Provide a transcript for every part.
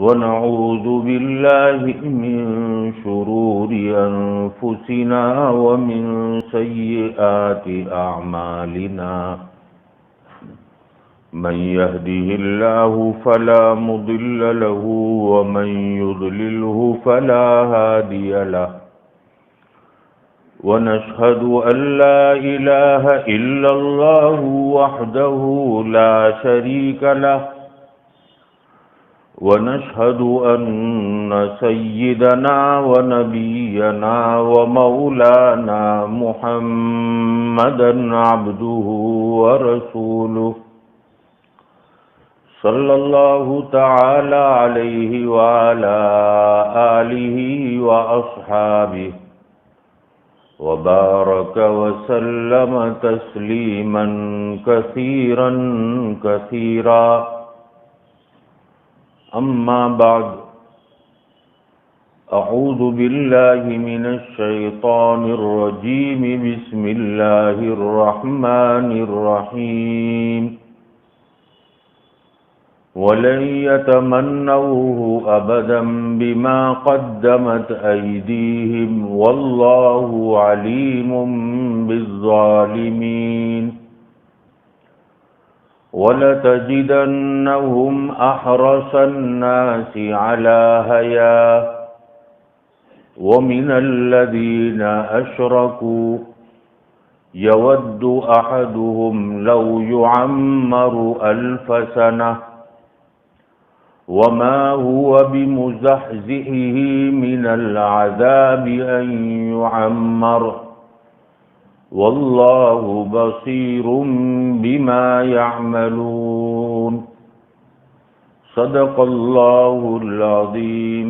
ونعوذ بالله من شرور أنفسنا ومن سيئات أعمالنا من يهده الله فلا مضل له ومن يضلله فلا هادي له ونشهد أن لا إله إلا الله وحده لا شريك له ونشهد أن سيدنا ونبينا ومولانا محمدا عبده ورسوله صلى الله تعالى عليه وعلى آله وأصحابه وبارك وسلم تسليما كثيرا كثيرا أما بعد أعوذ بالله من الشيطان الرجيم بسم الله الرحمن الرحيم ولن يتمنوه أبدا بما قدمت أيديهم والله عليم بالظالمين ولتجدنهم أحرص الناس على حياة ومن الذين أشركوا يود أحدهم لو يعمر 1000 سنة وما هو بمزحزحه من العذاب أن يعمر والله بصير بما يعملون صدق الله العظيم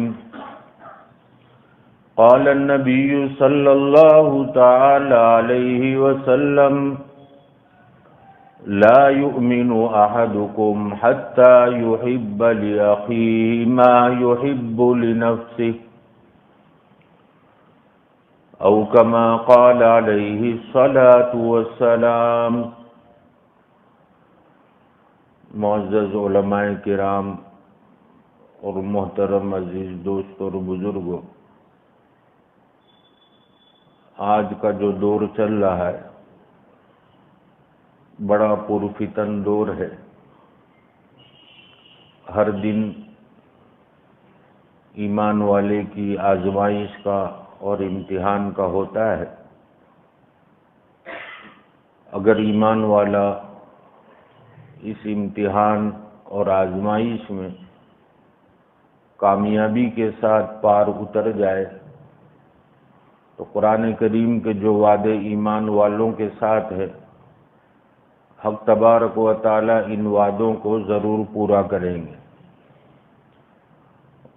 قال النبي صلى الله تعالى عليه وسلم لا يؤمن أحدكم حتى يحب لأخيه ما يحب لنفسه او كما قال علیہ الصلاة والسلام۔ معزز علماء کرام اور محترم عزیز دوست اور بزرگوں، آج کا جو دور چل رہا ہے بڑا پرفتن دور ہے۔ ہر دن ایمان والے کی آزمائش کا اور امتحان کا ہوتا ہے۔ اگر ایمان والا اس امتحان اور آزمائش میں کامیابی کے ساتھ پار اتر جائے تو قرآن کریم کے جو وعدے ایمان والوں کے ساتھ ہے، حق تبارک و تعالی ان وعدوں کو ضرور پورا کریں گے۔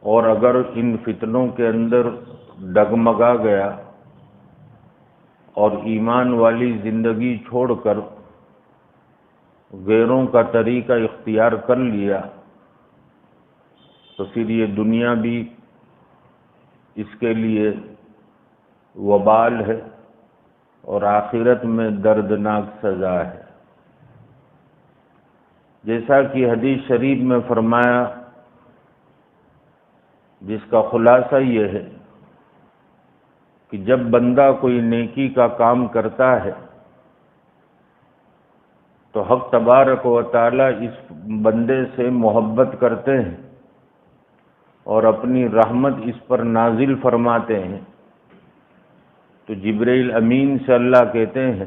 اور اگر ان فتنوں کے اندر ڈگمگا گیا اور ایمان والی زندگی چھوڑ کر غیروں کا طریقہ اختیار کر لیا تو پھر یہ دنیا بھی اس کے لیے وبال ہے اور آخرت میں دردناک سزا ہے۔ جیسا کہ حدیث شریف میں فرمایا، جس کا خلاصہ یہ ہے کہ جب بندہ کوئی نیکی کا کام کرتا ہے تو حق تبارک و تعالی اس بندے سے محبت کرتے ہیں اور اپنی رحمت اس پر نازل فرماتے ہیں، تو جبرائیل امین سے اللہ کہتے ہیں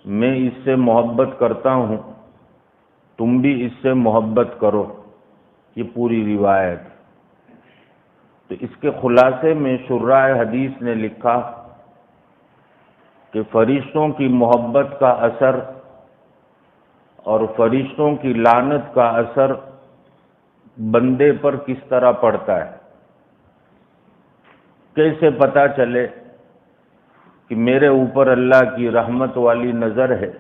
میں اس سے محبت کرتا ہوں، تم بھی اس سے محبت کرو۔ یہ پوری روایت۔ تو اس کے خلاصے میں شراح حدیث نے لکھا کہ فرشتوں کی محبت کا اثر اور فرشتوں کی لعنت کا اثر بندے پر کس طرح پڑتا ہے، کیسے پتہ چلے کہ میرے اوپر اللہ کی رحمت والی نظر ہے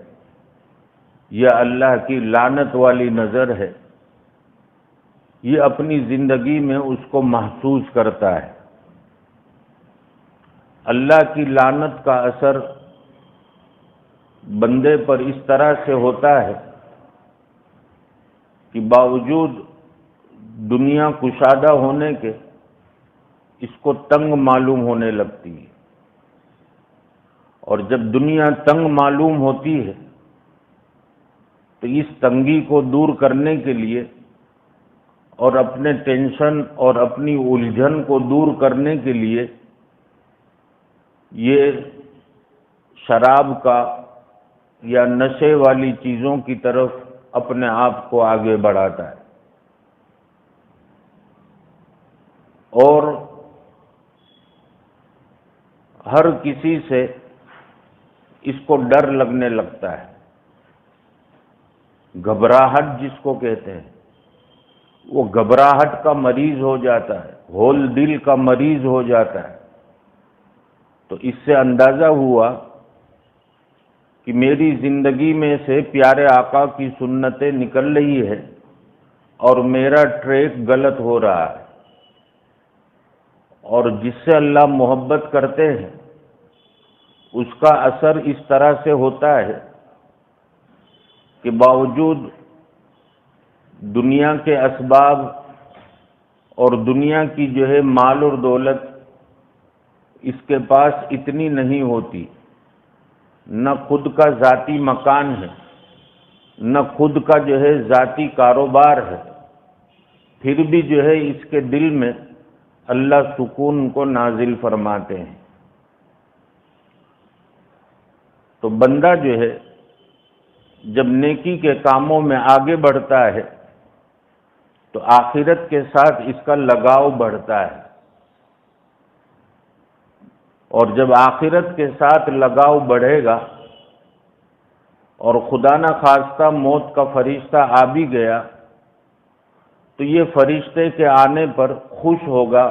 یا اللہ کی لعنت والی نظر ہے۔ یہ اپنی زندگی میں اس کو محسوس کرتا ہے۔ اللہ کی لعنت کا اثر بندے پر اس طرح سے ہوتا ہے کہ باوجود دنیا کشادہ ہونے کے اس کو تنگ معلوم ہونے لگتی ہے، اور جب دنیا تنگ معلوم ہوتی ہے تو اس تنگی کو دور کرنے کے لیے اور اپنے ٹینشن اور اپنی الجھن کو دور کرنے کے لیے یہ شراب کا یا نشے والی چیزوں کی طرف اپنے آپ کو آگے بڑھاتا ہے، اور ہر کسی سے اس کو ڈر لگنے لگتا ہے، گھبراہٹ جس کو کہتے ہیں، وہ گھبراہٹ کا مریض ہو جاتا ہے، ہول دل کا مریض ہو جاتا ہے۔ تو اس سے اندازہ ہوا کہ میری زندگی میں سے پیارے آقا کی سنتیں نکل رہی ہے اور میرا ٹریک غلط ہو رہا ہے، اور جس سے اللہ محبت کرتے ہیں اس کا اثر اس طرح سے ہوتا ہے کہ باوجود دنیا کے اسباب اور دنیا کی جو ہے مال اور دولت اس کے پاس اتنی نہیں ہوتی، نہ خود کا ذاتی مکان ہے، نہ خود کا جو ہے ذاتی کاروبار ہے، پھر بھی جو ہے اس کے دل میں اللہ سکون کو نازل فرماتے ہیں۔ تو بندہ جو ہے جب نیکی کے کاموں میں آگے بڑھتا ہے تو آخرت کے ساتھ اس کا لگاؤ بڑھتا ہے، اور جب آخرت کے ساتھ لگاؤ بڑھے گا اور خدا نہ خواستہ موت کا فرشتہ آ بھی گیا تو یہ فرشتے کے آنے پر خوش ہوگا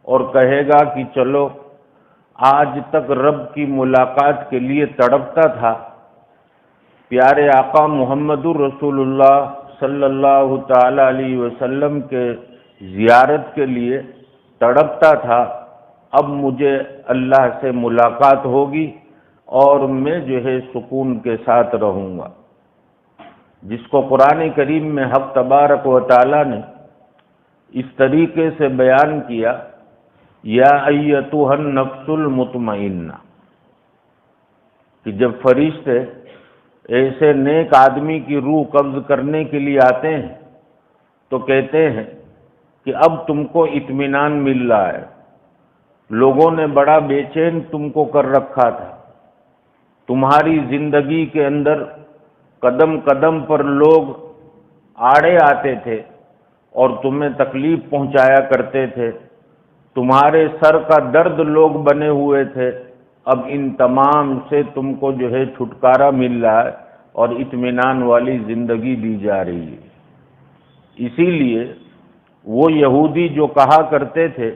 اور کہے گا کہ چلو، آج تک رب کی ملاقات کے لیے تڑپتا تھا، پیارے آقا محمد الرسول اللہ صلی اللہ تعالی علیہ وسلم کے زیارت کے لیے تڑپتا تھا، اب مجھے اللہ سے ملاقات ہوگی اور میں جو ہے سکون کے ساتھ رہوں گا، جس کو قرآن کریم میں حق تبارک و تعالی نے اس طریقے سے بیان کیا، یا ایتھا النفس المطمئنہ، کہ جب فرشتے ایسے نیک آدمی کی روح قبض کرنے کے لیے آتے ہیں تو کہتے ہیں کہ اب تم کو اطمینان مل رہا ہے، لوگوں نے بڑا بے چین تم کو کر رکھا تھا، تمہاری زندگی کے اندر قدم قدم پر لوگ آڑے آتے تھے اور تمہیں تکلیف پہنچایا کرتے تھے، تمہارے سر کا درد لوگ بنے ہوئے تھے، اب ان تمام سے تم کو جو ہے چھٹکارا مل رہا ہے اور اطمینان والی زندگی دی جا رہی ہے۔ اسی لیے وہ یہودی جو کہا کرتے تھے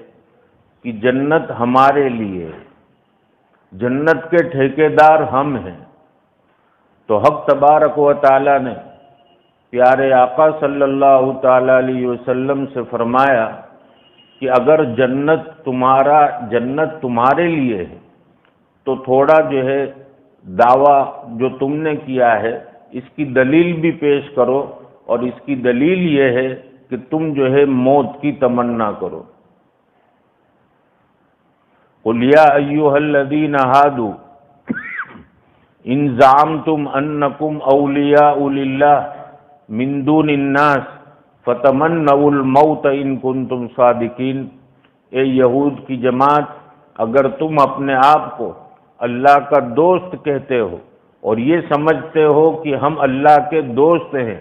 کہ جنت ہمارے لیے، جنت کے ٹھیکیدار ہم ہیں، تو حق تبارک و تعالی نے پیارے آقا صلی اللہ تعالی علیہ وسلم سے فرمایا کہ اگر جنت تمہارے لیے ہے تو تھوڑا جو ہے دعویٰ جو تم نے کیا ہے اس کی دلیل بھی پیش کرو، اور اس کی دلیل یہ ہے کہ تم جو ہے موت کی تمنا کرو۔ قُلْ يَا أَيُّهَا الَّذِينَ هَادُوا إِن زَعَمْتُمْ أَنَّكُمْ أَوْلِيَاءُ لِلَّهِ مِن دُونِ النَّاسِ فَتَمَنَّوُا الْمَوْتَ إِن كُنتُمْ صَادِقِينَ، اے یہود کی جماعت، اگر تم اپنے آپ کو اللہ کا دوست کہتے ہو اور یہ سمجھتے ہو کہ ہم اللہ کے دوست ہیں،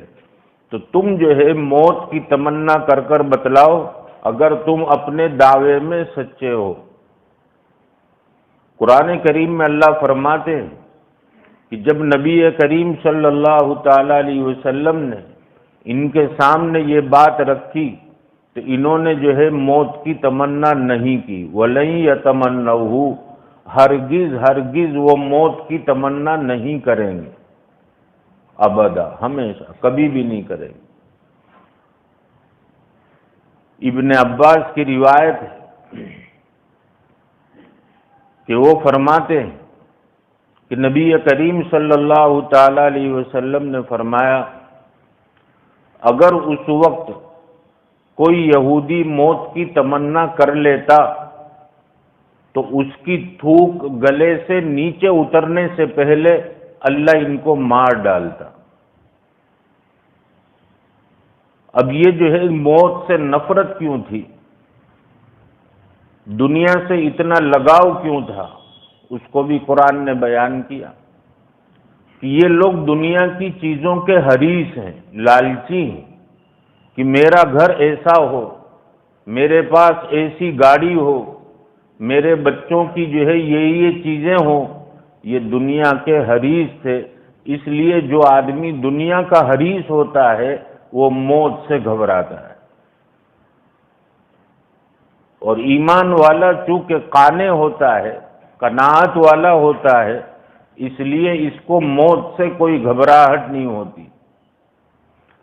تو تم جو ہے موت کی تمنا کر کر بتلاؤ اگر تم اپنے دعوے میں سچے ہو۔ قرآن کریم میں اللہ فرماتے ہیں کہ جب نبی کریم صلی اللہ تعالی علیہ وسلم نے ان کے سامنے یہ بات رکھی تو انہوں نے جو ہے موت کی تمنا نہیں کی، وَلَن يَتَمَنَّوْهُ، ہرگز وہ موت کی تمنا نہیں کریں گے، ابدا، ہمیشہ، کبھی بھی نہیں کریں گے۔ ابن عباس کی روایت ہے کہ وہ فرماتے ہیں کہ نبی کریم صلی اللہ تعالی علیہ وسلم نے فرمایا، اگر اس وقت کوئی یہودی موت کی تمنا کر لیتا تو اس کی تھوک گلے سے نیچے اترنے سے پہلے اللہ ان کو مار ڈالتا۔ اب یہ جو ہے موت سے نفرت کیوں تھی، دنیا سے اتنا لگاؤ کیوں تھا، اس کو بھی قرآن نے بیان کیا کہ یہ لوگ دنیا کی چیزوں کے حریص ہیں، لالچی ہیں، کہ میرا گھر ایسا ہو، میرے پاس ایسی گاڑی ہو، میرے بچوں کی جو ہے یہ چیزیں ہوں۔ یہ دنیا کے حریص تھے، اس لیے جو آدمی دنیا کا حریص ہوتا ہے وہ موت سے گھبراتا ہے، اور ایمان والا چونکہ قانع ہوتا ہے، قناعت والا ہوتا ہے، اس لیے اس کو موت سے کوئی گھبراہٹ نہیں ہوتی،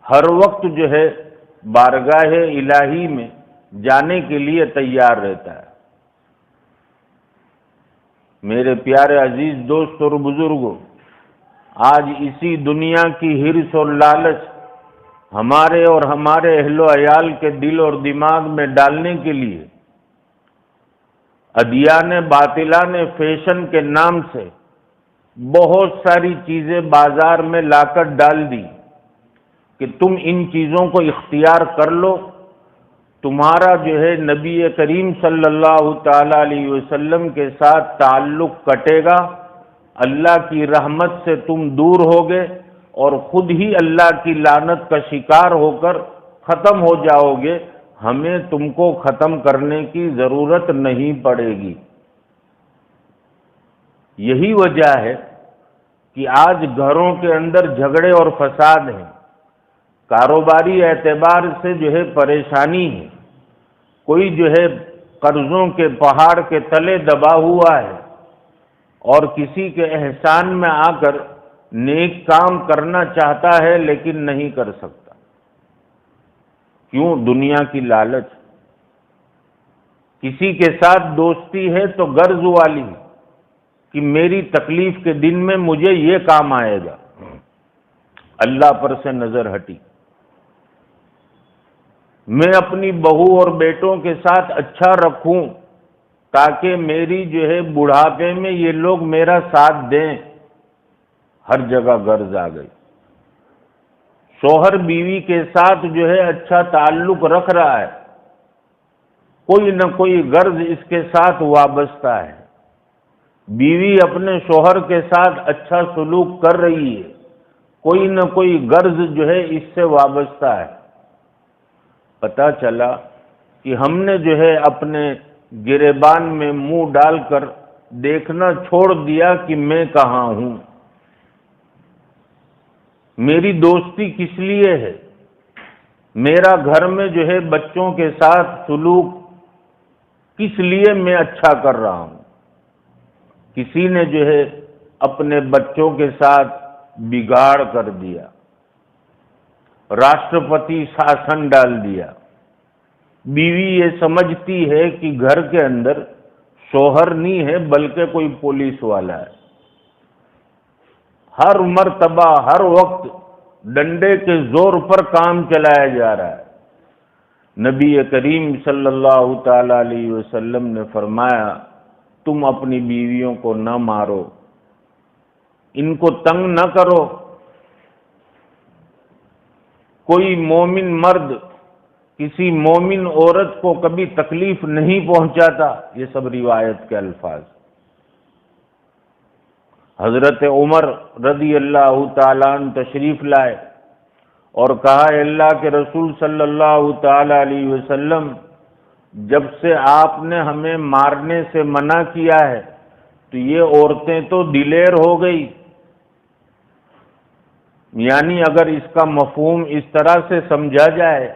ہر وقت جو ہے بارگاہ الہی میں جانے کے لیے تیار رہتا ہے۔ میرے پیارے عزیز دوست اور بزرگوں، آج اسی دنیا کی حرص اور لالچ ہمارے اور ہمارے اہل و عیال کے دل اور دماغ میں ڈالنے کے لیے ادیان باطلہ نے فیشن کے نام سے بہت ساری چیزیں بازار میں لا کر ڈال دی کہ تم ان چیزوں کو اختیار کر لو، تمہارا جو ہے نبی کریم صلی اللہ تعالی علیہ وسلم کے ساتھ تعلق کٹے گا، اللہ کی رحمت سے تم دور ہوگے اور خود ہی اللہ کی لعنت کا شکار ہو کر ختم ہو جاؤ گے، ہمیں تم کو ختم کرنے کی ضرورت نہیں پڑے گی۔ یہی وجہ ہے کہ آج گھروں کے اندر جھگڑے اور فساد ہیں، کاروباری اعتبار سے جو ہے پریشانی ہے، کوئی جو ہے قرضوں کے پہاڑ کے تلے دبا ہوا ہے اور کسی کے احسان میں آ کر نیک کام کرنا چاہتا ہے لیکن نہیں کر سکتا۔ کیوں؟ دنیا کی لالچ۔ کسی کے ساتھ دوستی ہے تو غرض والی کہ میری تکلیف کے دن میں مجھے یہ کام آئے گا، اللہ پر سے نظر ہٹی۔ میں اپنی بہو اور بیٹوں کے ساتھ اچھا رکھوں تاکہ میری جو ہے بڑھاپے میں یہ لوگ میرا ساتھ دیں، ہر جگہ غرض آ گئی۔ شوہر بیوی کے ساتھ جو ہے اچھا تعلق رکھ رہا ہے، کوئی نہ کوئی غرض اس کے ساتھ وابستہ ہے، بیوی اپنے شوہر کے ساتھ اچھا سلوک کر رہی ہے، کوئی نہ کوئی غرض جو ہے اس سے وابستہ ہے۔ پتہ چلا کہ ہم نے جو ہے اپنے گریبان میں منہ ڈال کر دیکھنا چھوڑ دیا کہ میں کہاں ہوں، میری دوستی کس لیے ہے، میرا گھر میں جو ہے بچوں کے ساتھ سلوک کس لیے میں اچھا کر رہا ہوں۔ کسی نے جو ہے اپنے بچوں کے ساتھ بگاڑ کر دیا، راشٹرپتی شاسن ڈال دیا۔ بیوی یہ سمجھتی ہے کہ گھر کے اندر شوہر نہیں ہے بلکہ کوئی پولیس والا ہے، ہر مرتبہ ہر وقت ڈنڈے کے زور پر کام چلایا جا رہا ہے۔ نبی کریم صلی اللہ تعالی علیہ وسلم نے فرمایا تم اپنی بیویوں کو نہ مارو، ان کو تنگ نہ کرو۔ کوئی مومن مرد کسی مومن عورت کو کبھی تکلیف نہیں پہنچاتا، یہ سب روایت کے الفاظ۔ حضرت عمر رضی اللہ تعالیٰ عنہ تشریف لائے اور کہا اے اللہ کے رسول صلی اللہ تعالی علیہ وسلم، جب سے آپ نے ہمیں مارنے سے منع کیا ہے تو یہ عورتیں تو دلیر ہو گئی، یعنی اگر اس کا مفہوم اس طرح سے سمجھا جائے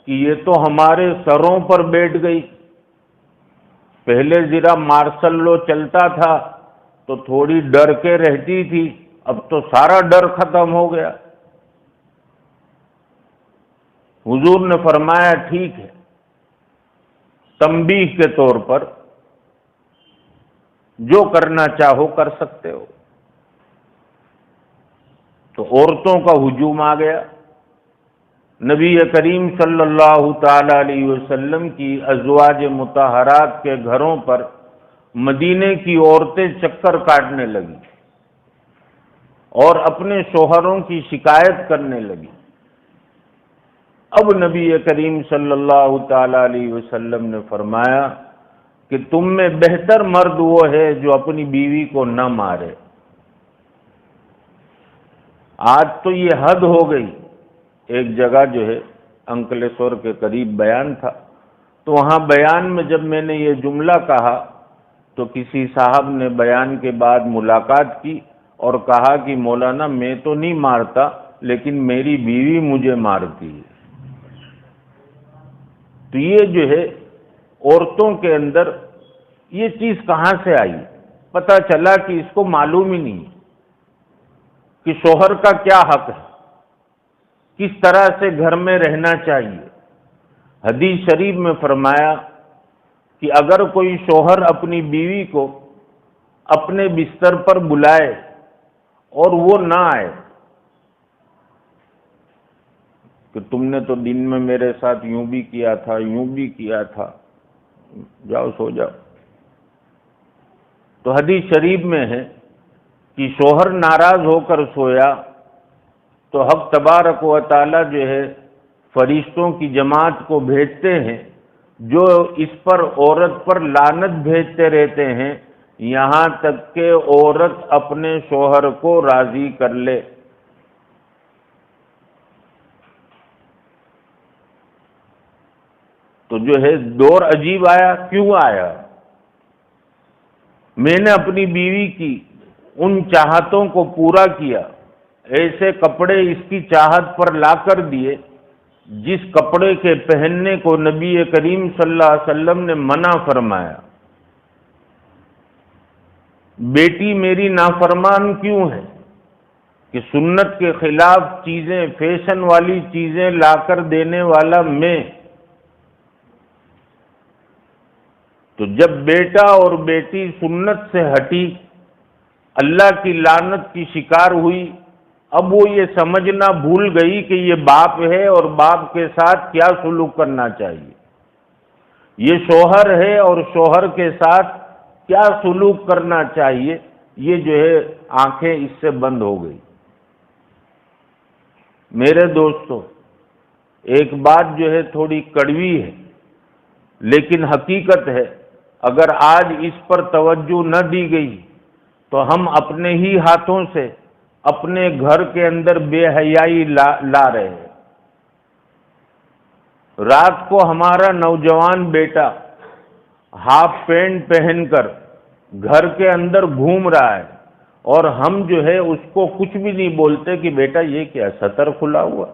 کہ یہ تو ہمارے سروں پر بیٹھ گئی۔ پہلے ذرا مارشل لو چلتا تھا تو تھوڑی ڈر کے رہتی تھی، اب تو سارا ڈر ختم ہو گیا۔ حضور نے فرمایا ٹھیک ہے، تنبیہ کے طور پر جو کرنا چاہو کر سکتے ہو۔ تو عورتوں کا ہجوم آ گیا، نبی کریم صلی اللہ تعالی علیہ وسلم کی ازواج مطہرات کے گھروں پر مدینے کی عورتیں چکر کاٹنے لگی اور اپنے شوہروں کی شکایت کرنے لگی۔ اب نبی کریم صلی اللہ تعالی علیہ وسلم نے فرمایا کہ تم میں بہتر مرد وہ ہے جو اپنی بیوی کو نہ مارے۔ آج تو یہ حد ہو گئی۔ ایک جگہ جو ہے انکلیشور کے قریب بیان تھا، تو وہاں بیان میں جب میں نے یہ جملہ کہا تو کسی صاحب نے بیان کے بعد ملاقات کی اور کہا کہ مولانا میں تو نہیں مارتا لیکن میری بیوی مجھے مارتی ہے۔ تو یہ جو ہے عورتوں کے اندر یہ چیز کہاں سے آئی؟ پتہ چلا کہ اس کو معلوم ہی نہیں کہ شوہر کا کیا حق ہے، کس طرح سے گھر میں رہنا چاہیے۔ حدیث شریف میں فرمایا کہ اگر کوئی شوہر اپنی بیوی کو اپنے بستر پر بلائے اور وہ نہ آئے کہ تم نے تو دن میں میرے ساتھ یوں بھی کیا تھا، یوں بھی کیا تھا، جاؤ سو جاؤ، تو حدیث شریف میں ہے کہ شوہر ناراض ہو کر سویا تو حق تبارک و تعالی جو ہے فرشتوں کی جماعت کو بھیجتے ہیں جو اس پر عورت پر لعنت بھیجتے رہتے ہیں یہاں تک کہ عورت اپنے شوہر کو راضی کر لے۔ تو جو ہے دور عجیب آیا۔ کیوں آیا؟ میں نے اپنی بیوی کی ان چاہتوں کو پورا کیا، ایسے کپڑے اس کی چاہت پر لا کر دیے جس کپڑے کے پہننے کو نبی کریم صلی اللہ علیہ وسلم نے منع فرمایا۔ بیٹی میری نافرمان کیوں ہے کہ سنت کے خلاف چیزیں، فیشن والی چیزیں لا کر دینے والا میں۔ تو جب بیٹا اور بیٹی سنت سے ہٹی، اللہ کی لعنت کی شکار ہوئی، اب وہ یہ سمجھنا بھول گئی کہ یہ باپ ہے اور باپ کے ساتھ کیا سلوک کرنا چاہیے، یہ شوہر ہے اور شوہر کے ساتھ کیا سلوک کرنا چاہیے، یہ جو ہے آنکھیں اس سے بند ہو گئی۔ میرے دوستو، ایک بات جو ہے تھوڑی کڑوی ہے لیکن حقیقت ہے، اگر آج اس پر توجہ نہ دی گئی تو ہم اپنے ہی ہاتھوں سے اپنے گھر کے اندر بے حیائی لا رہے ہیں۔ رات کو ہمارا نوجوان بیٹا ہاف پینٹ پہن کر گھر کے اندر گھوم رہا ہے اور ہم جو ہے اس کو کچھ بھی نہیں بولتے کہ بیٹا یہ کیا سطر کھلا ہوا،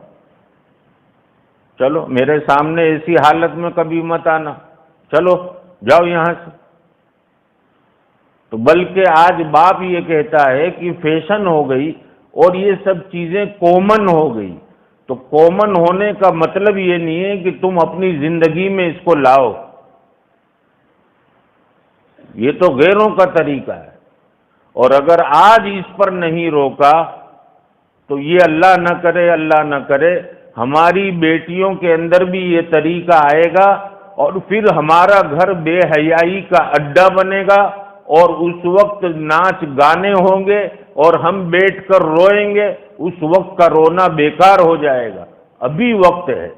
چلو میرے سامنے ایسی حالت میں کبھی مت آنا، چلو جاؤ یہاں سے۔ تو بلکہ آج باپ یہ کہتا ہے کہ فیشن ہو گئی اور یہ سب چیزیں کامن ہو گئی۔ تو کامن ہونے کا مطلب یہ نہیں ہے کہ تم اپنی زندگی میں اس کو لاؤ، یہ تو غیروں کا طریقہ ہے، اور اگر آج اس پر نہیں روکا تو یہ اللہ نہ کرے، اللہ نہ کرے ہماری بیٹیوں کے اندر بھی یہ طریقہ آئے گا اور پھر ہمارا گھر بے حیائی کا اڈا بنے گا اور اس وقت ناچ گانے ہوں گے اور ہم بیٹھ کر روئیں گے، اس وقت کا رونا بیکار ہو جائے گا۔ ابھی وقت ہے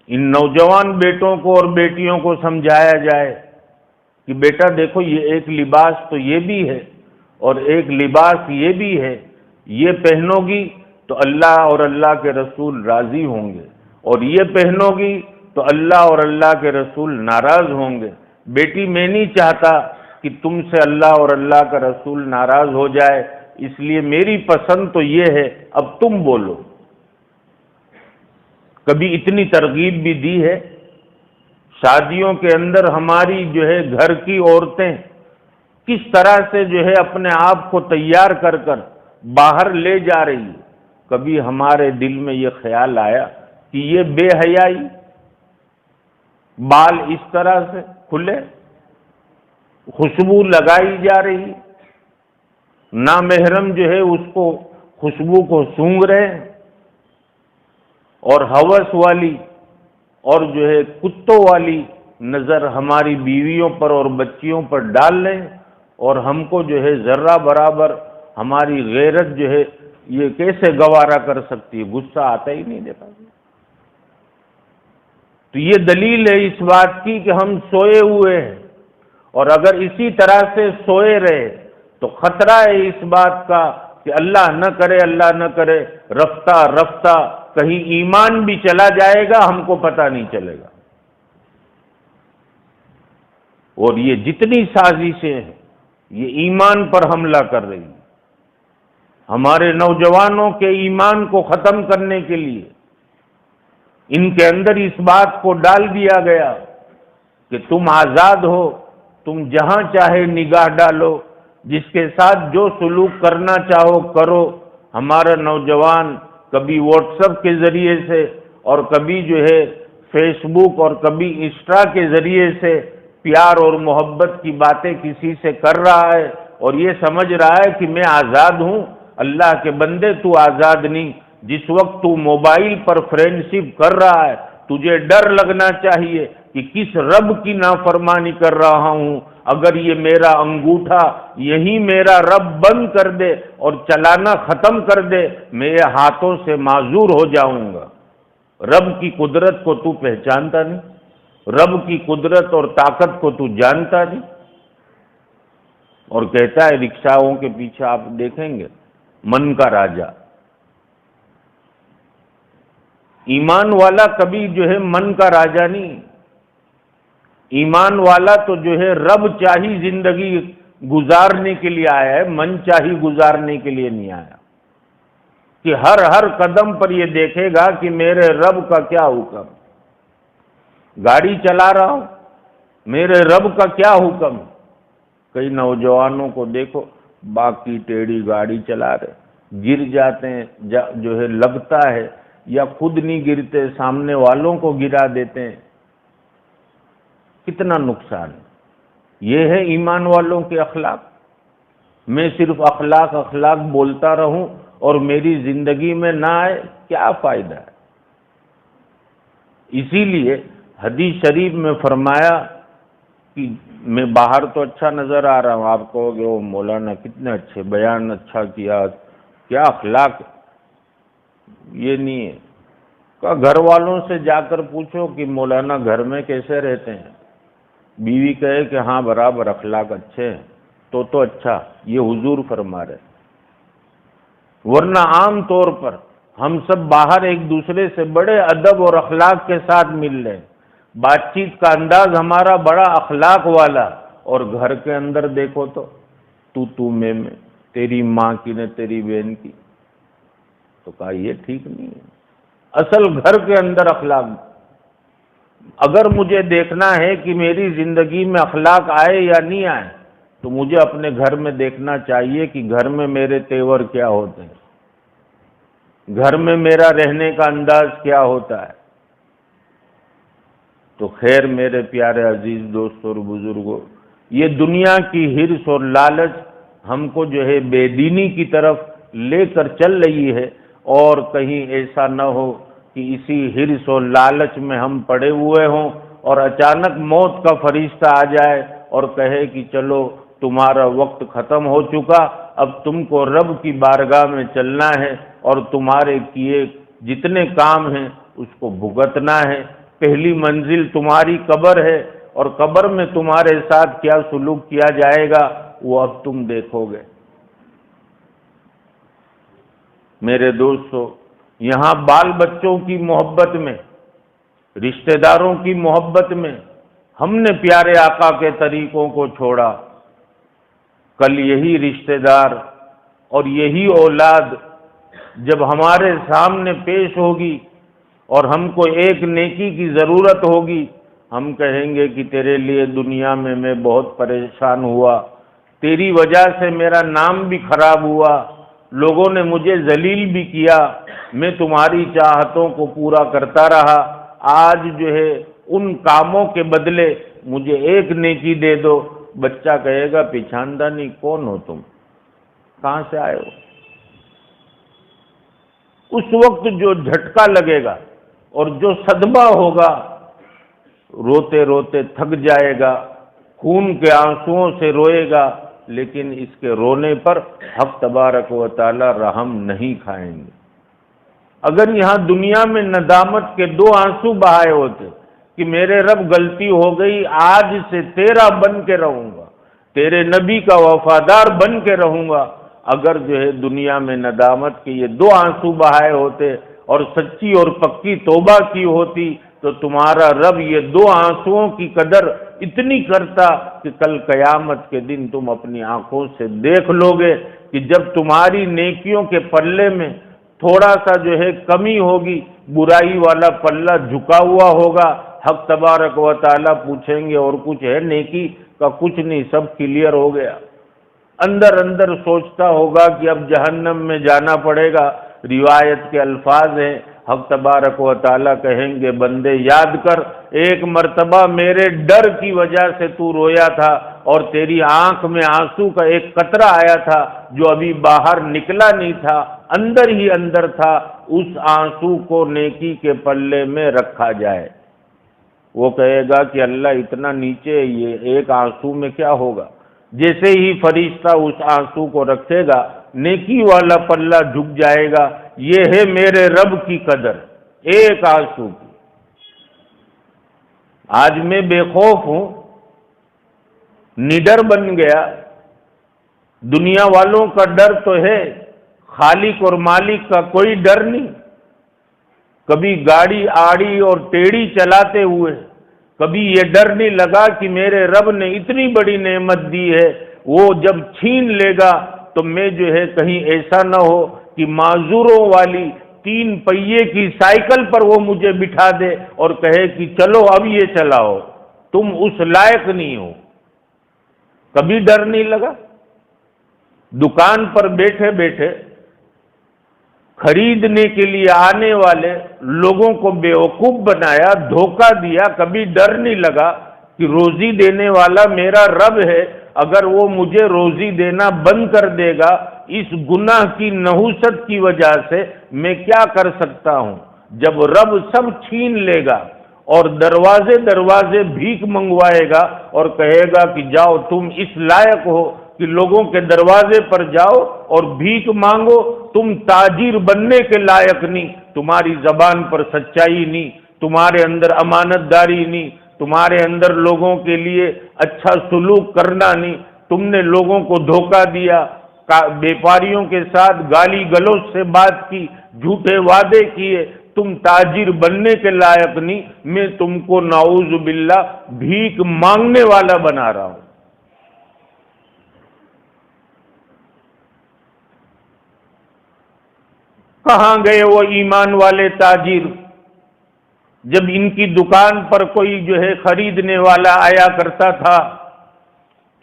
ان نوجوان بیٹوں کو اور بیٹیوں کو سمجھایا جائے کہ بیٹا دیکھو یہ ایک لباس تو یہ بھی ہے اور ایک لباس یہ بھی ہے، یہ پہنو گی تو اللہ اور اللہ کے رسول راضی ہوں گے اور یہ پہنو گی تو اللہ اور اللہ کے رسول ناراض ہوں گے۔ بیٹی میں نہیں چاہتا کہ تم سے اللہ اور اللہ کا رسول ناراض ہو جائے، اس لیے میری پسند تو یہ ہے، اب تم بولو۔ کبھی اتنی ترغیب بھی دی ہے؟ شادیوں کے اندر ہماری جو ہے گھر کی عورتیں کس طرح سے جو ہے اپنے آپ کو تیار کر کر باہر لے جا رہی ہے، کبھی ہمارے دل میں یہ خیال آیا کہ یہ بے حیائی، بال اس طرح سے کھلے، خوشبو لگائی جا رہی، نامحرم جو ہے اس کو خوشبو کو سونگھ رہے ہیں، اور ہوس والی اور جو ہے کتوں والی نظر ہماری بیویوں پر اور بچیوں پر ڈال لیں، اور ہم کو جو ہے ذرہ برابر ہماری غیرت جو ہے یہ کیسے گوارا کر سکتی ہے؟ غصہ آتا ہی نہیں دیتا۔ تو یہ دلیل ہے اس بات کی کہ ہم سوئے ہوئے ہیں، اور اگر اسی طرح سے سوئے رہے تو خطرہ ہے اس بات کا کہ اللہ نہ کرے رفتہ رفتہ کہیں ایمان بھی چلا جائے گا، ہم کو پتہ نہیں چلے گا۔ اور یہ جتنی سازشیں ہیں یہ ایمان پر حملہ کر رہی ہیں، ہمارے نوجوانوں کے ایمان کو ختم کرنے کے لیے ان کے اندر اس بات کو ڈال دیا گیا کہ تم آزاد ہو، تم جہاں چاہے نگاہ ڈالو، جس کے ساتھ جو سلوک کرنا چاہو کرو۔ ہمارا نوجوان کبھی واٹس ایپ کے ذریعے سے اور کبھی جو ہے فیس بک اور کبھی انسٹا کے ذریعے سے پیار اور محبت کی باتیں کسی سے کر رہا ہے، اور یہ سمجھ رہا ہے کہ میں آزاد ہوں۔ اللہ کے بندے تو آزاد نہیں۔ جس وقت تو موبائل پر فرینڈ شپ کر رہا ہے تجھے ڈر لگنا چاہیے کہ کس رب کی نافرمانی کر رہا ہوں۔ اگر یہ میرا انگوٹھا یہی میرا رب بند کر دے اور چلانا ختم کر دے، میں یہ ہاتھوں سے معذور ہو جاؤں گا۔ رب کی قدرت کو تو پہچانتا نہیں، رب کی قدرت اور طاقت کو تو جانتا نہیں، اور کہتا ہے رکشاؤں کے پیچھے آپ دیکھیں گے من کا راجا۔ ایمان والا کبھی جو ہے من کا راجا نہیں، ایمان والا تو جو ہے رب چاہی زندگی گزارنے کے لیے آیا ہے، من چاہی گزارنے کے لیے نہیں آیا، کہ ہر قدم پر یہ دیکھے گا کہ میرے رب کا کیا حکم۔ گاڑی چلا رہا ہوں، میرے رب کا کیا حکم۔ کئی نوجوانوں کو دیکھو باقی ٹیڑھی گاڑی چلا رہے، گر جاتے ہیں، جو ہے لگتا ہے، یا خود نہیں گرتے سامنے والوں کو گرا دیتے ہیں۔ کتنا نقصان ہے۔ یہ ہے ایمان والوں کے اخلاق۔ میں صرف اخلاق بولتا رہوں اور میری زندگی میں نہ آئے، کیا فائدہ ہے؟ اسی لیے حدیث شریف میں فرمایا کہ میں باہر تو اچھا نظر آ رہا ہوں، آپ کہو گے وہ مولانا کتنے اچھے بیان اچھا کیا، کیا اخلاق۔ یہ نہیں ہے۔ کہ گھر والوں سے جا کر پوچھو کہ مولانا گھر میں کیسے رہتے ہیں، بیوی کہے کہ ہاں برابر اخلاق اچھے ہیں، تو اچھا، یہ حضور فرما رہے۔ ورنہ عام طور پر ہم سب باہر ایک دوسرے سے بڑے ادب اور اخلاق کے ساتھ مل رہے ہیں، بات چیت کا انداز ہمارا بڑا اخلاق والا، اور گھر کے اندر دیکھو تو میں تیری ماں کی نے تیری بہن کی۔ تو کہا یہ ٹھیک نہیں ہے۔ اصل گھر کے اندر اخلاق۔ اگر مجھے دیکھنا ہے کہ میری زندگی میں اخلاق آئے یا نہیں آئے تو مجھے اپنے گھر میں دیکھنا چاہیے کہ گھر میں میرے تیور کیا ہوتے ہیں، گھر میں میرا رہنے کا انداز کیا ہوتا ہے۔ تو خیر میرے پیارے عزیز دوستوں اور بزرگوں، یہ دنیا کی ہرس اور لالچ ہم کو جو ہے بے دینی کی طرف لے کر چل رہی ہے، اور کہیں ایسا نہ ہو کہ اسی ہرس اور لالچ میں ہم پڑے ہوئے ہوں اور اچانک موت کا فرشتہ آ جائے اور کہے کہ چلو تمہارا وقت ختم ہو چکا، اب تم کو رب کی بارگاہ میں چلنا ہے اور تمہارے کیے جتنے کام ہیں اس کو بھگتنا ہے۔ پہلی منزل تمہاری قبر ہے، اور قبر میں تمہارے ساتھ کیا سلوک کیا جائے گا وہ اب تم دیکھو گے۔ میرے دوستو، یہاں بال بچوں کی محبت میں، رشتہ داروں کی محبت میں ہم نے پیارے آقا کے طریقوں کو چھوڑا۔ کل یہی رشتہ دار اور یہی اولاد جب ہمارے سامنے پیش ہوگی اور ہم کو ایک نیکی کی ضرورت ہوگی، ہم کہیں گے کہ تیرے لیے دنیا میں بہت پریشان ہوا، تیری وجہ سے میرا نام بھی خراب ہوا، لوگوں نے مجھے ذلیل بھی کیا، میں تمہاری چاہتوں کو پورا کرتا رہا، آج جو ہے ان کاموں کے بدلے مجھے ایک نیکی دے دو۔ بچہ کہے گا پہچانتا نہیں، کون ہو تم، کہاں سے آئے ہو؟ اس وقت جو جھٹکا لگے گا اور جو صدمہ ہوگا روتے روتے تھک جائے گا، خون کے آنسوؤں سے روئے گا، لیکن اس کے رونے پر حق تبارک و تعالی رحم نہیں کھائیں گے۔ اگر یہاں دنیا میں ندامت کے 2 آنسو بہائے ہوتے کہ میرے رب غلطی ہو گئی، آج سے تیرا بن کے رہوں گا، تیرے نبی کا وفادار بن کے رہوں گا، اگر جو ہے دنیا میں ندامت کے یہ 2 آنسو بہائے ہوتے اور سچی اور پکی توبہ کی ہوتی، تو تمہارا رب یہ 2 آنسوؤں کی قدر اتنی کرتا کہ کل قیامت کے دن تم اپنی آنکھوں سے دیکھ لو گے کہ جب تمہاری نیکیوں کے پلے میں تھوڑا سا جو ہے کمی ہوگی، برائی والا پلہ جھکا ہوا ہوگا، حق تبارک و تعالیٰ پوچھیں گے اور کچھ ہے نیکی کا؟ کچھ نہیں، سب کلیئر ہو گیا۔ اندر اندر سوچتا ہوگا کہ اب جہنم میں جانا پڑے گا۔ روایت کے الفاظ ہیں، حق تبارک و تعالیٰ کہیں گے بندے یاد کر، ایک مرتبہ میرے ڈر کی وجہ سے تو رویا تھا اور تیری آنکھ میں آنسو کا ایک قطرہ آیا تھا جو ابھی باہر نکلا نہیں تھا، اندر ہی اندر تھا، اس آنسو کو نیکی کے پلے میں رکھا جائے۔ وہ کہے گا کہ اللہ اتنا نیچے، یہ ایک آنسو میں کیا ہوگا؟ جیسے ہی فرشتہ اس آنسو کو رکھے گا، نیکی والا پلہ جھک جائے گا۔ یہ ہے میرے رب کی قدر، ایک آنسو کی۔ آج میں بے خوف ہوں، نڈر بن گیا۔ دنیا والوں کا ڈر تو ہے، خالق اور مالک کا کوئی ڈر نہیں۔ کبھی گاڑی آڑی اور ٹیڑھی چلاتے ہوئے کبھی یہ ڈر نہیں لگا کہ میرے رب نے اتنی بڑی نعمت دی ہے، وہ جب چھین لے گا تو میں جو ہے کہیں ایسا نہ ہو کہ معذوروں والی 3 پہیے کی سائیکل پر وہ مجھے بٹھا دے اور کہے کہ چلو اب یہ چلاؤ، تم اس لائق نہیں ہو۔ کبھی ڈر نہیں لگا؟ دکان پر بیٹھے بیٹھے خریدنے کے لیے آنے والے لوگوں کو بیوقوف بنایا، دھوکہ دیا، کبھی ڈر نہیں لگا کہ روزی دینے والا میرا رب ہے، اگر وہ مجھے روزی دینا بند کر دے گا اس گناہ کی نحوست کی وجہ سے میں کیا کر سکتا ہوں؟ جب رب سب چھین لے گا اور دروازے دروازے بھیک منگوائے گا اور کہے گا کہ جاؤ تم اس لائق ہو کہ لوگوں کے دروازے پر جاؤ اور بھیک مانگو، تم تاجر بننے کے لائق نہیں، تمہاری زبان پر سچائی نہیں، تمہارے اندر امانت داری نہیں، تمہارے اندر لوگوں کے لیے اچھا سلوک کرنا نہیں، تم نے لوگوں کو دھوکہ دیا، بیپاریوں کے ساتھ گالی گلوچ سے بات کی، جھوٹے وعدے کیے، تم تاجر بننے کے لائق نہیں، میں تم کو نعوذ باللہ بھیک مانگنے والا بنا رہا ہوں۔ کہاں گئے وہ ایمان والے تاجر جب ان کی دکان پر کوئی جو ہے خریدنے والا آیا کرتا تھا؟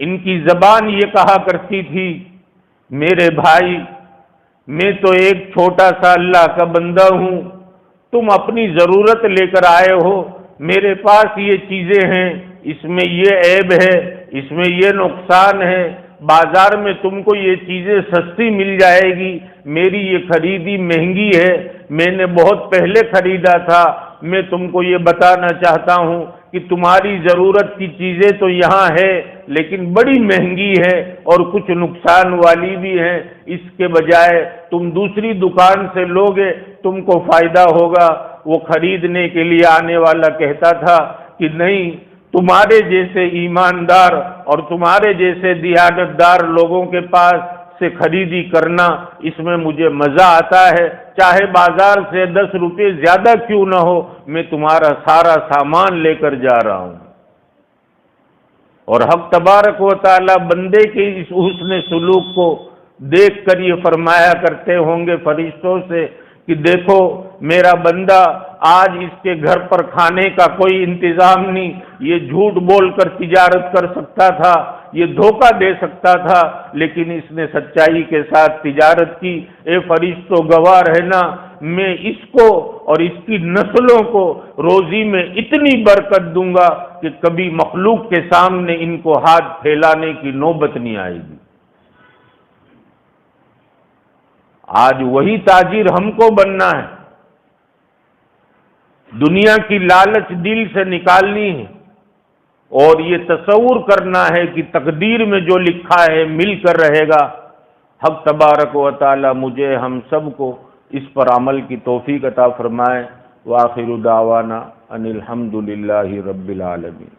ان کی زبان یہ کہا کرتی تھی، میرے بھائی میں تو ایک چھوٹا سا اللہ کا بندہ ہوں، تم اپنی ضرورت لے کر آئے ہو، میرے پاس یہ چیزیں ہیں، اس میں یہ عیب ہے، اس میں یہ نقصان ہے، بازار میں تم کو یہ چیزیں سستی مل جائے گی، میری یہ خریدی مہنگی ہے، میں نے بہت پہلے خریدا تھا، میں تم کو یہ بتانا چاہتا ہوں کہ تمہاری ضرورت کی چیزیں تو یہاں ہے لیکن بڑی مہنگی ہے اور کچھ نقصان والی بھی ہیں، اس کے بجائے تم دوسری دکان سے لوگے تم کو فائدہ ہوگا۔ وہ خریدنے کے لیے آنے والا کہتا تھا کہ نہیں، تمہارے جیسے ایماندار اور تمہارے جیسے دیانتدار لوگوں کے پاس سے خریدی کرنا، اس میں مجھے مزہ آتا ہے، چاہے بازار سے 10 روپے زیادہ کیوں نہ ہو، میں تمہارا سارا سامان لے کر جا رہا ہوں۔ اور حق تبارک و تعالی بندے کے اس حسن سلوک کو دیکھ کر یہ فرمایا کرتے ہوں گے فرشتوں سے کہ دیکھو میرا بندہ، آج اس کے گھر پر کھانے کا کوئی انتظام نہیں، یہ جھوٹ بول کر تجارت کر سکتا تھا، یہ دھوکہ دے سکتا تھا، لیکن اس نے سچائی کے ساتھ تجارت کی۔ اے فرشتوں گواہ رہنا، میں اس کو اور اس کی نسلوں کو روزی میں اتنی برکت دوں گا کہ کبھی مخلوق کے سامنے ان کو ہاتھ پھیلانے کی نوبت نہیں آئے گی۔ آج وہی تاجر ہم کو بننا ہے۔ دنیا کی لالچ دل سے نکالنی ہے، اور یہ تصور کرنا ہے کہ تقدیر میں جو لکھا ہے مل کر رہے گا۔ حق تبارک و تعالی مجھے ہم سب کو اس پر عمل کی توفیق عطا فرمائے۔ وآخر دعوانا ان الحمد للہ رب العالمین۔